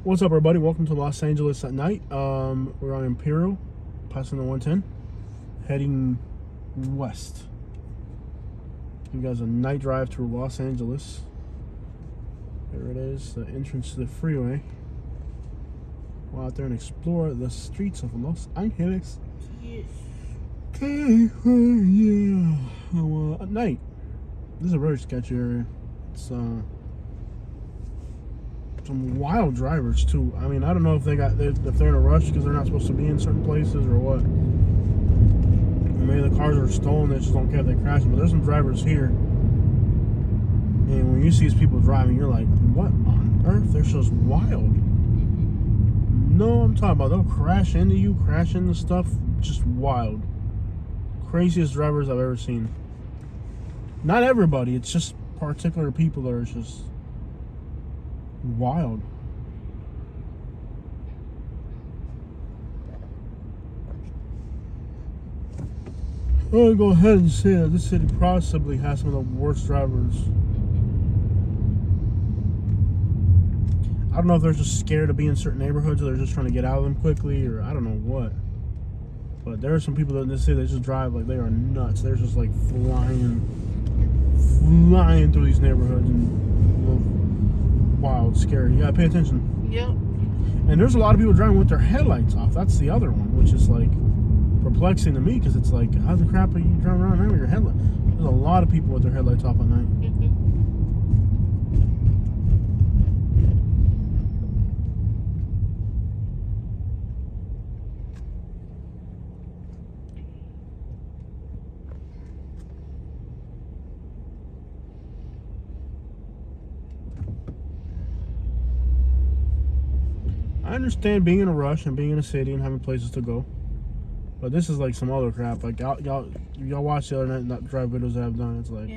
What's up, everybody? Welcome to Los Angeles at night. We're on Imperial, passing the 110, heading west. You guys a night drive through Los Angeles. There it is, the entrance to the freeway. Go out there and explore the streets of Los Angeles. Yes. Okay, yeah. At night. This is a very sketchy area. It's some wild drivers too. I mean, I don't know if if they're in a rush because they're not supposed to be in certain places or what. Maybe the cars are stolen. They just don't care if they crash them. But there's some drivers here, and when you see these people driving, you're like, what on earth? They're just wild. No, I'm talking about they'll crash into you, crash into stuff. Just wild. Craziest drivers I've ever seen. Not everybody. It's just particular people that are just wild. I'm gonna go ahead and say that this city possibly has some of the worst drivers. I don't know if they're just scared to be in certain neighborhoods or they're just trying to get out of them quickly, or I don't know what. But there are some people in this city that just drive like they are nuts. They're just like flying through these neighborhoods and wild, scary. You gotta pay attention. Yep. And there's a lot of people driving with their headlights off. That's the other one, which is like perplexing to me because it's like, how the crap are you driving around now with your headlight? There's a lot of people with their headlights off at night. I understand being in a rush and being in a city and having places to go, but this is like some other crap. Like y'all watch the other night drive videos that I've done. It's like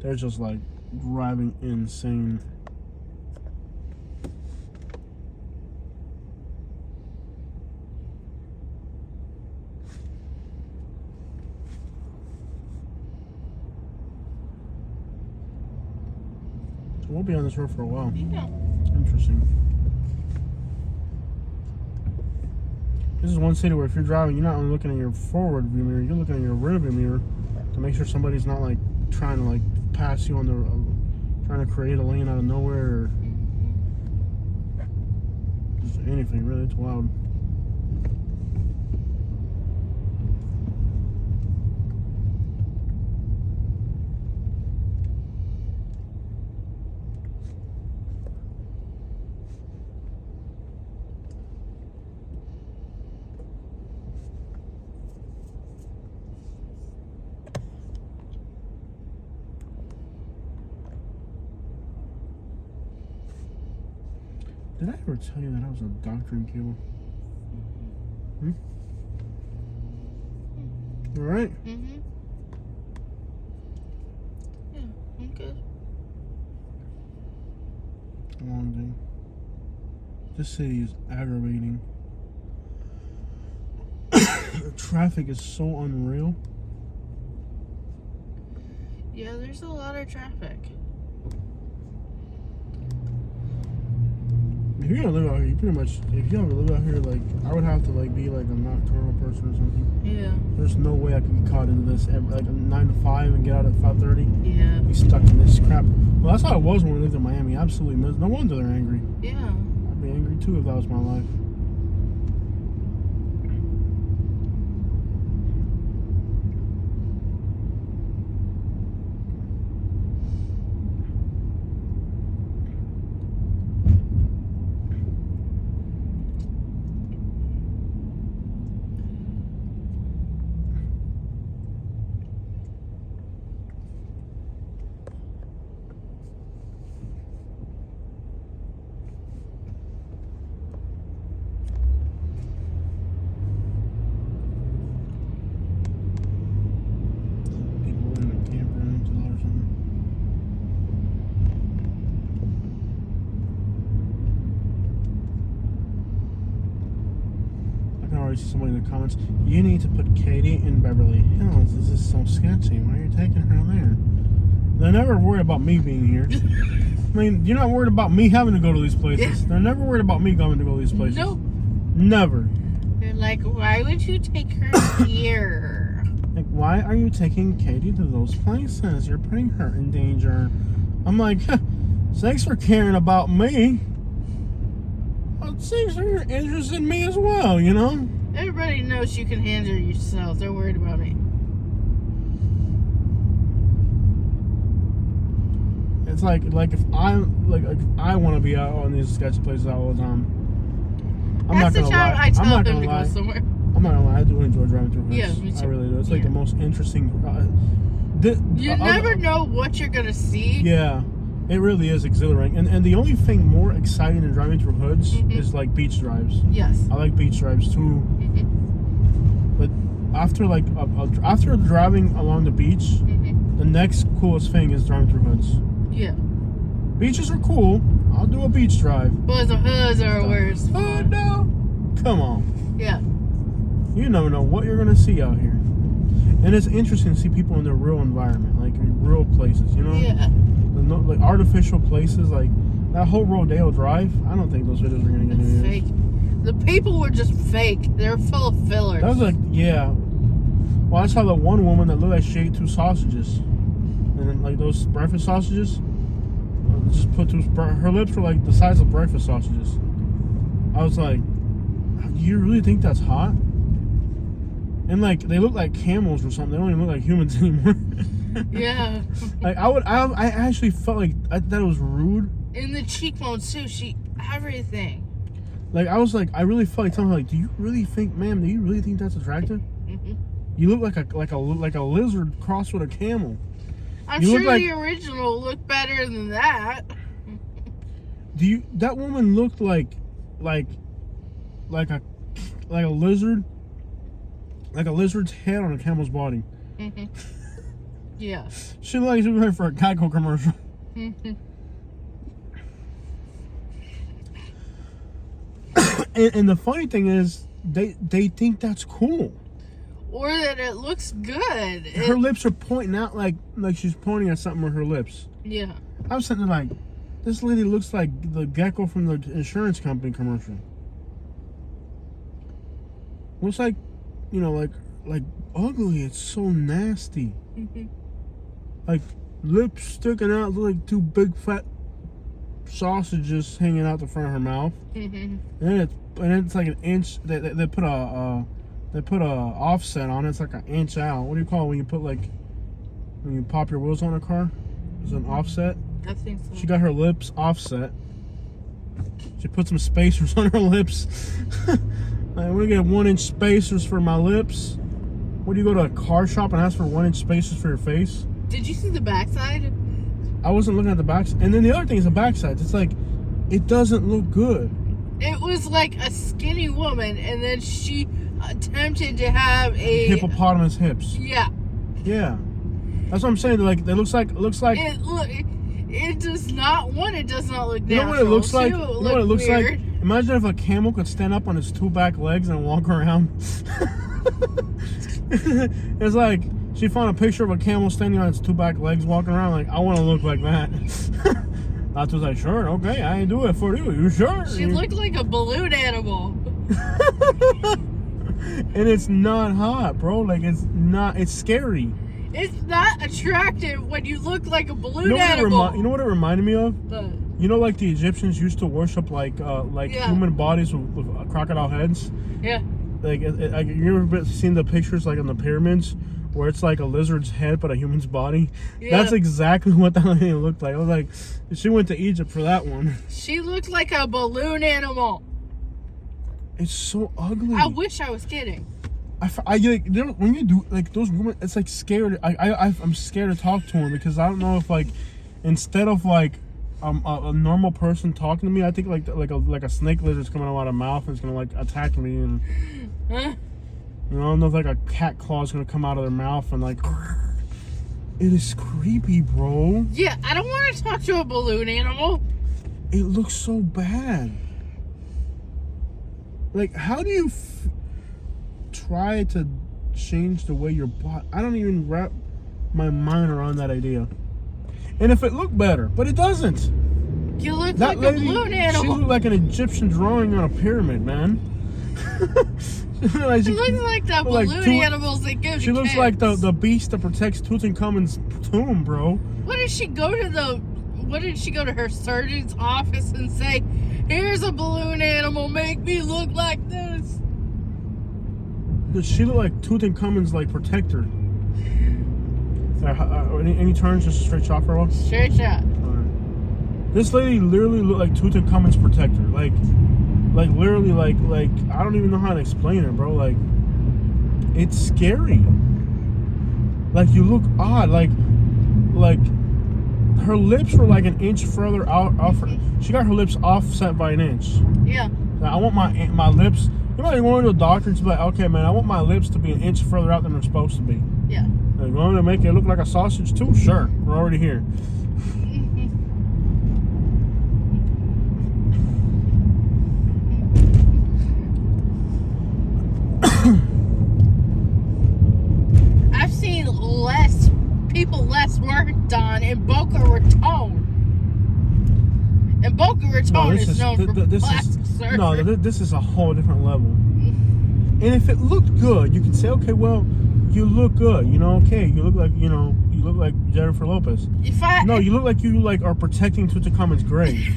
they're just like driving insane. So we'll be on this road for a while. Yeah. Interesting. This is one city where if you're driving, you're not only looking at your forward view mirror, you're looking at your rear view mirror to make sure somebody's not like trying to like pass you on the, trying to create a lane out of nowhere or just anything really. It's wild. Did I ever tell you that I was a doctor in Cuba? You alright? Yeah, I'm good. Long day. This city is aggravating. The traffic is so unreal. Yeah, there's a lot of traffic. If you're gonna live out here, you pretty much, if you ever live out here, like, I would have to, like, be, like, a nocturnal person or something. Yeah. There's no way I could get caught into this, like, 9 to 5 and get out at 5:30. Yeah. Be stuck in this crap. Well, that's how I was when we lived in Miami. Absolutely miserable. No wonder they're angry. Yeah. I'd be angry, too, if that was my life. See somebody in the comments, you need to put Katie in Beverly Hills. This is so sketchy. Why are you taking her there? They never worry about me being here. I mean, you're not worried about me having to go to these places. Yeah. They're never worried about me going to go to these places. Nope. Never. They're like, why would you take her here? Like, why are you taking Katie to those places? You're putting her in danger. I'm like, thanks for caring about me. Well, thanks for your interest in me as well, you know? Everybody knows you can handle yourself. They're worried about me. It's like if I want to be out on these sketchy places all the time. That's the time I tell them to go somewhere. I'm not gonna lie, I do enjoy driving through hoods. Yeah, me too. I really do. It's like the most interesting. You never know what you're gonna see. Yeah, it really is exhilarating. And the only thing more exciting than driving through hoods is like beach drives. Yes. I like beach drives too. But after after driving along the beach, the next coolest thing is driving through hoods. Yeah. Beaches are cool. I'll do a beach drive. But the hoods are worse. Oh no! Come on. Yeah. You never know what you're gonna see out here. And it's interesting to see people in their real environment, like real places, you know? Yeah. Like artificial places, like that whole Rodeo Drive. I don't think those videos are gonna get any views. Fake. The people were just fake. They're full of fillers. That was like, yeah. Well, I saw the one woman that looked like she ate 2 sausages. And then, like, those breakfast sausages, just put 2, her lips were like the size of breakfast sausages. I was like, do you really think that's hot? And like, they look like camels or something. They don't even look like humans anymore. Yeah. Like, I actually felt like, that was rude. In the cheekbones too, everything. Like, I was like, I really felt like telling her, like, do you really think, ma'am, do you really think that's attractive? You look like a lizard crossed with a camel. I'm sure the original looked better than that. That woman looked like a lizard, like a lizard's head on a camel's body. Yeah. She looked like she was ready for a Geico commercial. And the funny thing is, they think that's cool. Or that it looks good. Her lips are pointing out like she's pointing at something with her lips. Yeah. I was sitting there like, this lady looks like the gecko from the insurance company commercial. Looks like, you know, like ugly. It's so nasty. Like lips sticking out, look like 2 big fat sausages hanging out the front of her mouth. And it's like an inch. They put a offset on it. It's like an inch out. What do you call it when you put when you pop your wheels on a car? Is it an offset? I think so. She got her lips offset. She put some spacers on her lips. I'm gonna get 1-inch spacers for my lips. What do you go to a car shop and ask for 1-inch spacers for your face? Did you see the backside? I wasn't looking at the backside. And then the other thing is the backside. It's like, it doesn't look good. It was like a skinny woman, and then she attempted to have a hippopotamus hips. Yeah. Yeah. That's what I'm saying. Like, it looks like it does not. One, it does not look natural. You know what it looks like? Two, You know what it looks weird. like? Imagine if a camel could stand up on its 2 back legs and walk around. It's like she found a picture of a camel standing on its 2 back legs walking around. Like, I want to look like that. That's was like, sure, okay, I do it for you. You sure? She looked like a balloon animal. And it's not hot, bro. Like, it's scary. It's not attractive when you look like a balloon animal. You know what it reminded me of? You know, like the Egyptians used to worship human bodies with crocodile heads. Yeah. Like, you ever seen the pictures like on the pyramids where it's like a lizard's head but a human's body? Yeah. That's exactly what that lady looked like. I was like, she went to Egypt for that one. She looked like a balloon animal. It's so ugly. I wish I was kidding. When you do like those women, it's like scared. I'm scared to talk to them because I don't know if instead of a normal person talking to me, I think like a snake lizard's coming out of my mouth and it's gonna attack me and I don't know if a cat claw's gonna come out of their mouth and it is creepy, bro. Yeah, I don't want to talk to a balloon animal. It looks so bad. Like, how do you try to change the way your body? I don't even wrap my mind around that idea. And if it looked better, but it doesn't. You look That like lady, a balloon she animal. looked like an Egyptian drawing on a pyramid, man. Like She looks like the like balloon animals that go to She looks kids. like the beast that protects Tutankhamun's tomb, bro. What did she go to her surgeon's office and say, here's a balloon animal, make me look like this? She looked like Tutankhamun's like protector. Any turns, just a straight shot for a while? Straight shot. Alright. This lady literally looked like Tutankhamun's protector. Like literally like I don't even know how to explain it, bro. Like, it's scary. Like, you look odd. Like her lips were like an inch further out. She got her lips offset by an inch. Yeah. Now, I want my lips. You know, you're going to a doctor and be like, okay, man, I want my lips to be an inch further out than they're supposed to be. Yeah. Like, going to make it look like a sausage too? Sure, we're already here. I've seen people less worked on in Boca Raton. And Boca Raton is known for plastic surgery. No, this is a whole different level. And if it looked good, you could say, okay, well, you look good. You know, okay, you look like Jennifer Lopez. No, you look like you are protecting Tutankhamun's grave.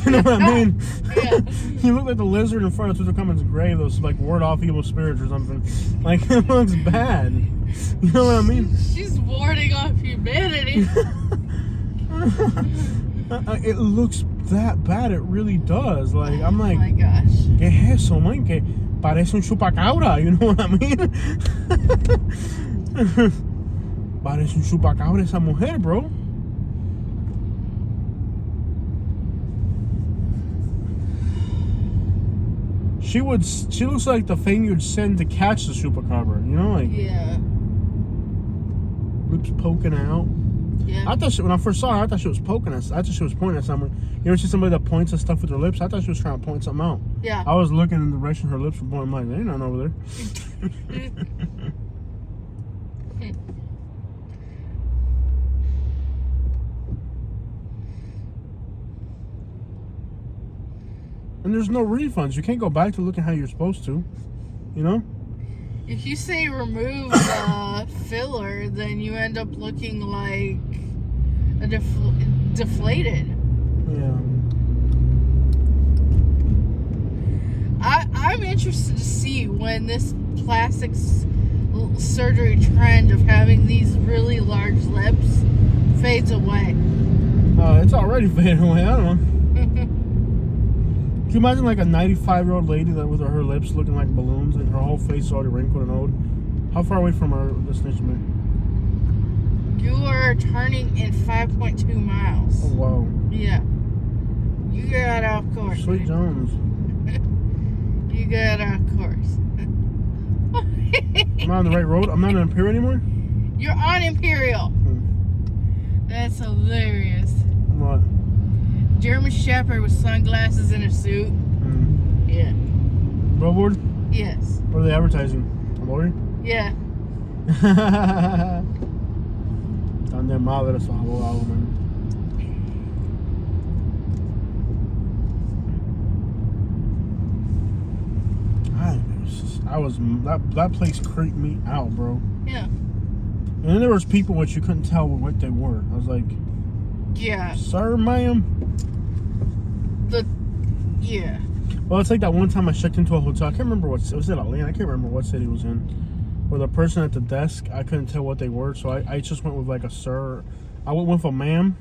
You know what I mean? Yeah. You look like the lizard in front of Tutankhamun's grave. Those like ward off evil spirits or something. Like, it looks bad. You know what I mean? She's warding off humanity. It looks that bad. It really does. Like, I'm like, oh my gosh. ¿Qué es eso, man? Que parece un chupacabra. You know what I mean? Parece un chupacabra esa mujer, bro. She looks like the thing you'd send to catch the chupacabra. You know, like, Yeah. lips poking out. Yeah. I thought when I first saw her, I thought she was poking us. I thought she was pointing at someone. You ever see somebody that points at stuff with their lips? I thought she was trying to point something out. Yeah. I was looking in the direction her lips were pointing. I'm like, there ain't nothing over there. And there's no refunds. You can't go back to looking how you're supposed to. You know? If you say remove filler, then you end up looking like a deflated. Yeah. I'm interested to see when this plastic surgery trend of having these really large lips fades away. It's already fading away. I don't know. Can you imagine like a 95-year-old lady that with her lips looking like balloons and her whole face already wrinkled and old? How far away from our destination, man? You are turning in 5.2 miles. Oh, wow. Yeah. You got off course. Sweet Jones. You got off course. Am I on the right road? I'm not in Imperial anymore? You're on Imperial. That's hilarious. What? German Shepherd with sunglasses and a suit. Yeah. Billboard? Yes. What are they advertising? A lawyer? Yeah. Tan de madre esos abogados, man. That place creeped me out, bro. Yeah. And then there was people which you couldn't tell what they were. I was like, Yeah. sir, ma'am. Yeah. Well, it's like that one time I checked into a hotel. I can't remember was it Atlanta? I can't remember what city it was in. Where the person at the desk, I couldn't tell what they were, so I just went with like a sir. I went with a ma'am.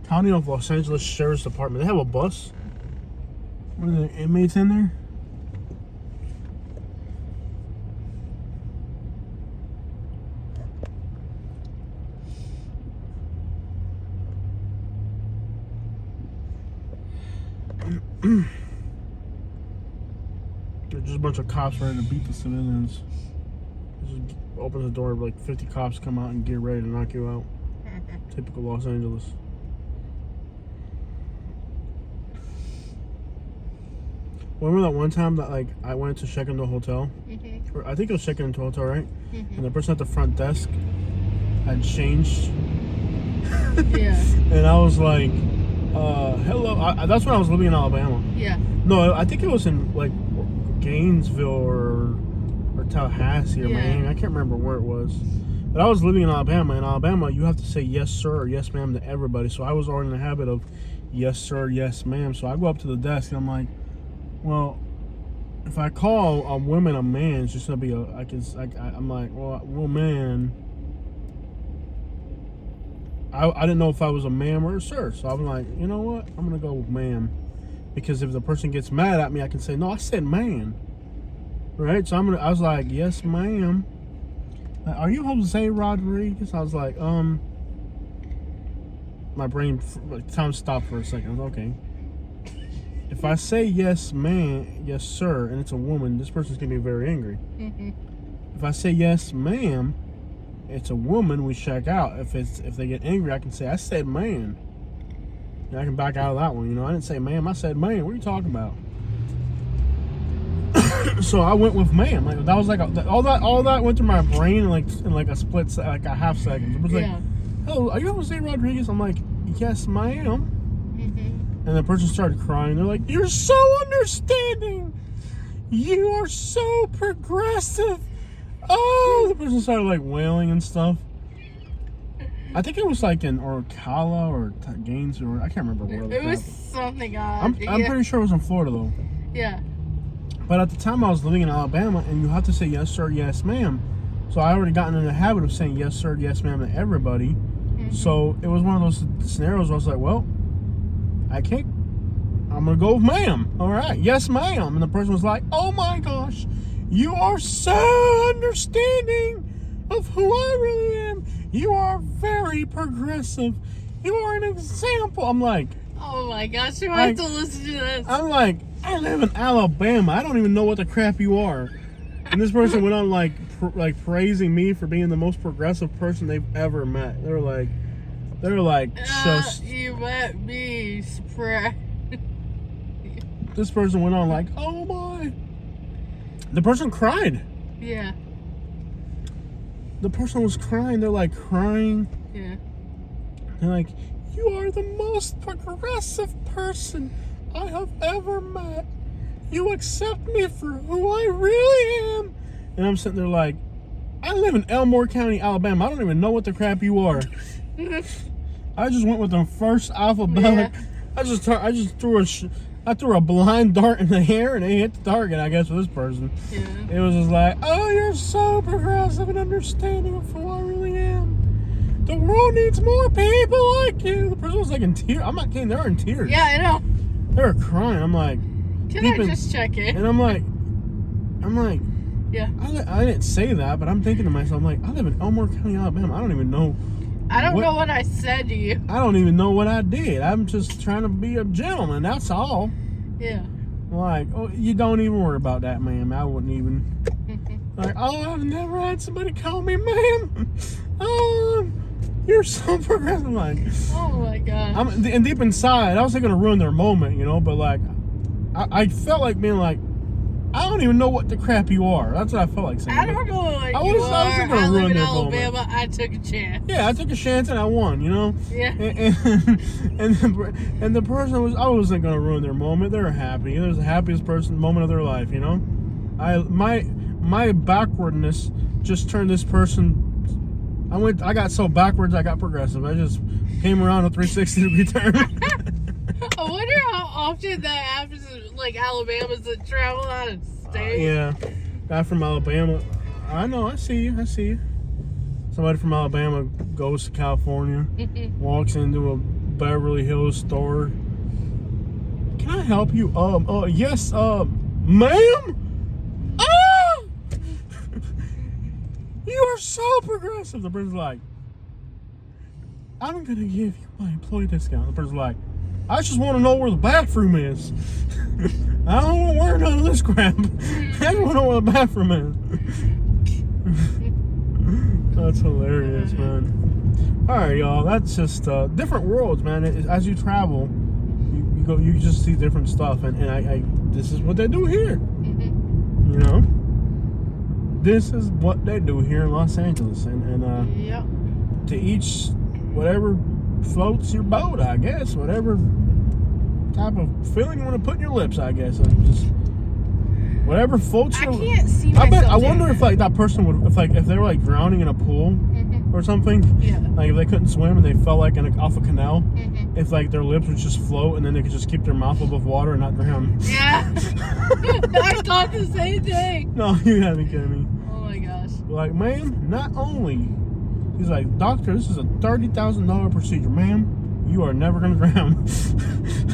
County of Los Angeles Sheriff's Department. They have a bus. What are the inmates in there? There's just a bunch of cops ready to beat the civilians. Just opens the door, like 50 cops come out and get ready to knock you out. Typical Los Angeles. Remember that one time that like I went to check into a hotel? Or I think it was checking into a hotel, right? And the person at the front desk had changed. Yeah. And I was like, hello. That's when I was living in Alabama. Yeah. No, I think it was in like Gainesville or Tallahassee or Miami. I can't remember where it was. But I was living in Alabama. In Alabama, you have to say yes, sir, or yes, ma'am to everybody. So I was already in the habit of yes, sir, yes, ma'am. So I go up to the desk and I'm like, well, if I call a woman a man, it's just gonna be I'm like, well, man. I didn't know if I was a ma'am or a sir. So I'm like, you know what? I'm gonna go with ma'am. Because if the person gets mad at me, I can say, no, I said man. Right? So I was like, yes, ma'am. Are you Jose Rodriguez? I was like, my brain, time stopped for a second. I was okay. If I say yes, ma'am, yes, sir, and it's a woman, this person's gonna be very angry. If I say yes, ma'am, it's a woman, we check out. If they get angry, I can say, I said man. And I can back out of that one, you know. I didn't say ma'am, I said man. What are you talking about? So I went with ma'am. Like that was like all that went through my brain in like a split, like a half second. It was like, hello, are you Jose Rodriguez? I'm like, yes, ma'am. And the person started crying. They're like, you're so understanding. You are so progressive. Oh, the person started like wailing and stuff. I think it was like in Ocala or Gainesville. I can't remember where. It was something odd. I'm pretty sure it was in Florida though. Yeah. But at the time I was living in Alabama, and you have to say yes sir, yes ma'am. So I already gotten in the habit of saying yes sir, yes ma'am to everybody. So it was one of those scenarios where I was like, well, I'm gonna go with ma'am. All right, yes ma'am. And the person was like, oh my gosh, you are so understanding of who I really am. You are very progressive. You are an example. I'm like, oh my gosh, you have to listen to this. I'm like, I live in Alabama. I don't even know what the crap you are. And this person went on like praising me for being the most progressive person they've ever met. They're like, just. You met me, surprise. This person went on like, oh my. The person cried. Yeah. The person was crying. They're like crying. Yeah. They're like, you are the most progressive person I have ever met. You accept me for who I really am. And I'm sitting there like, I live in Elmore County, Alabama. I don't even know what the crap you are. I just went with the first alphabet. Yeah. I threw a blind dart in the air and they hit the target, I guess, for this person. Yeah. It was just like, oh, you're so progressive and understanding of who I really am. The world needs more people like you. The person was like in tears. I'm not kidding, they were in tears. Yeah, I know. They were crying. I'm like, can I just check it? And I'm like, yeah. I didn't say that, but I'm thinking to myself, I'm like, I live in Elmore County, Alabama. I don't even know. I don't know what I said to you. I don't even know what I did. I'm just trying to be a gentleman. That's all. Yeah. Like, oh, you don't even worry about that, ma'am. I wouldn't even. Like, oh, I've never had somebody call me ma'am. Oh, you're so progressive. Like, oh my god. And deep inside, I was thinking to ruin their moment, you know. But like, I felt like being like, I don't even know what the crap you are. That's what I felt like saying. I don't know what you are. I live in Alabama. I took a chance. Yeah, I took a chance and I won, you know? Yeah. And the person I wasn't going to ruin their moment. They were happy. It was the happiest moment of their life, you know? My backwardness just turned this person. I got so backwards, I got progressive. I just came around a 360-degree turn. I wonder how often that happens in, like, Alabama's that travel out of state. Yeah. Guy from Alabama. I know, I see you. Somebody from Alabama goes to California, walks into a Beverly Hills store. Can I help you? Yes, ma'am? Ah! You are so progressive. The person's like, I'm gonna give you my employee discount. The person's like, I just want to know where the bathroom is. I don't want to wear none of this crap. I just want to know where the bathroom is. That's hilarious, man. All right, y'all. That's just different worlds, man. As you travel, you just see different stuff, and this is what they do here. You know, this is what they do here in Los Angeles, and yep. To each whatever floats your boat, I guess. Whatever type of feeling you want to put in your lips, I guess. Like just whatever floats your. I can't see myself. I wonder if like that person would, if they were like drowning in a pool or something. Yeah. Like if they couldn't swim and they fell like off a canal, Mm-hmm. if like their lips would just float and then they could just keep their mouth above water and not drown. Yeah. I thought the same thing. No, you gotta be kidding me. Oh my gosh. Like, ma'am, not only. He's like, doctor, this is a $30,000 procedure, ma'am. You are never gonna drown.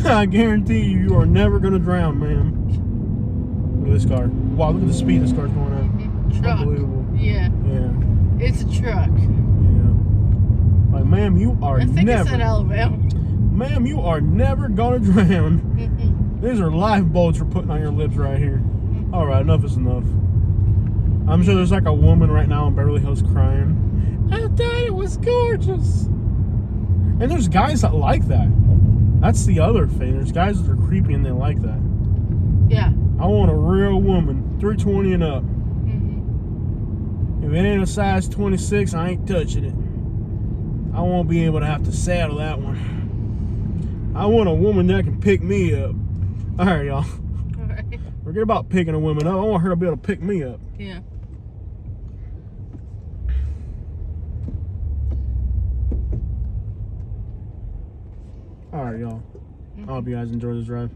I guarantee you, you are never gonna drown, ma'am. Look at this car. Wow, look at the speed this car's going at. Truck. Unbelievable. Yeah. Yeah. It's a truck. Yeah. Like, ma'am, you are I think never. it said Alabama. Ma'am, you are never gonna drown. These are live bolts we're putting on your lips right here. All right, enough is enough. I'm sure there's like a woman right now in Beverly Hills crying. I thought it was gorgeous. And there's guys that like that. That's the other thing. There's guys that are creepy and they like that. Yeah. I want a real woman, 320 and up. If it ain't a size 26, I ain't touching it. I won't be able to have to saddle that one. I want a woman that can pick me up. All right, y'all. All right. Forget about picking a woman up. I want her to be able to pick me up. Yeah. All right, y'all. I hope you guys enjoy this drive.